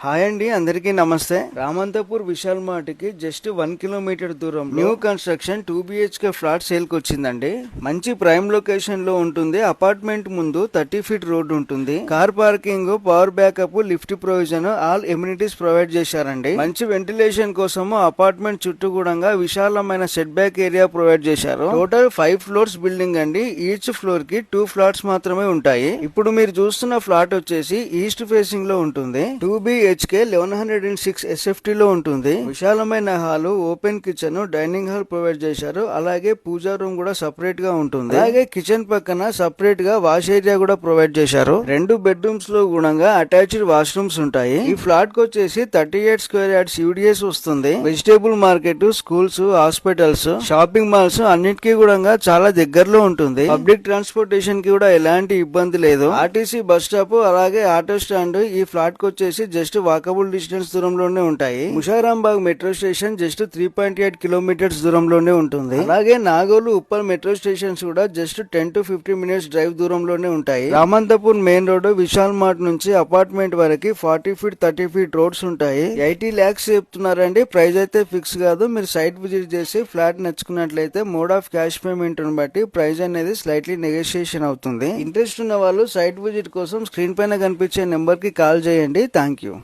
Hi అండి, అందరికీ నమస్తే. రామంతపూర్ విశాల్ మార్ట్ కి జస్ట్ 1 కిలోమీటర్ దూరం new construction 2 BHK flat sale కి వచ్చిందండి. మంచి ప్రైమ్ లొకేషన్ లో ఉంటుంది. అపార్ట్మెంట్ ముందు 30 ఫీట్ రోడ్ ఉంటుంది. Car parking, power backup, lift provision, all amenities provide చేశారండి. మంచి వెంటిలేషన్ కోసము అపార్ట్మెంట్ చుట్టూ కూడా విశాలమైన సెట్ బ్యాక్ ఏరియా ప్రొవైడ్ చేశారు. టోటల్ 5 ఫ్లోర్స్ బిల్డింగ్ అండి. ఈచ్ ఫ్లోర్ కి 2 ఫ్లాట్స్ మాత్రమే ఉంటాయి. ఇప్పుడు మీరు చూస్తున్న ఫ్లాట్ వచ్చేసి ఈస్ట్ ఫేసింగ్ లో ఉంటుంది. 2 BHK 1106 SFT లో ఉంటుంది. విశాలమైన hall, open kitchen, dining hall provide చేశారు. అలాగే పూజా రూమ్ కూడా సపరేట్ గా ఉంటుంది. అలాగే కిచెన్ పక్కన సపరేట్ గా వాష్ ఏరియా కూడా ప్రొవైడ్ చేశారు. 2 బెడ్రూమ్స్ లో గుణంగా అటాచ్డ్ వాష్రూమ్స్ ఉంటాయి. ఈ ఫ్లాట్ కు వచ్చేసి 38 స్క్వేర్ యార్డ్స్ UDS వస్తుంది. Vegetable market, schools, hospitals, shopping malls అన్నిటికీ కూడా చాలా దగ్గరలో ఉంటుంది. పబ్లిక్ ట్రాన్స్పోర్టేషన్ కి కూడా ఎలాంటి ఇబ్బంది లేదు. RTC బస్ స్టాప్ అలాగే ఆటో స్టాండ్ ఈ ఫ్లాట్ కు వచ్చేసి జస్ట్ వాకబుల్ డిస్టెన్స్ దూరంలోనే ఉంటాయి. ముషారాంబాగ్ మెట్రో స్టేషన్ జస్ట్ 3.8 కిలోమీటర్స్ దూరంలోనే ఉంటుంది. అలాగే నాగోలు, ఉప్పల్ మెట్రో స్టేషన్స్ కూడా జస్ట్ 10 to 15 మినిట్స్ డ్రైవ్ దూరంలోనే ఉంటాయి. Ramanthapur main road Vishal mart నుంచి అపార్ట్మెంట్ వరకు 40 ఫీట్ 30 ఫీట్ రోడ్స్ ఉంటాయి. 80 lakhs చెప్తున్నారండి. ప్రైస్ అయితే ఫిక్స్ కాదు. మీరు సైట్ విజిట్ చేసి ఫ్లాట్ నచ్చుకున్నట్లయితే మోడ్ ఆఫ్ క్యాష్ పేమెంట్ బట్టి ప్రైస్ అనేది స్లైట్లీ నెగోషియేషన్ అవుతుంది. ఇంట్రెస్ట్ ఉన్న వాళ్ళు సైట్ విజిట్ కోసం స్క్రీన్ పైన కనిపించే నెంబర్ కి కాల్ చేయండి. Thank you.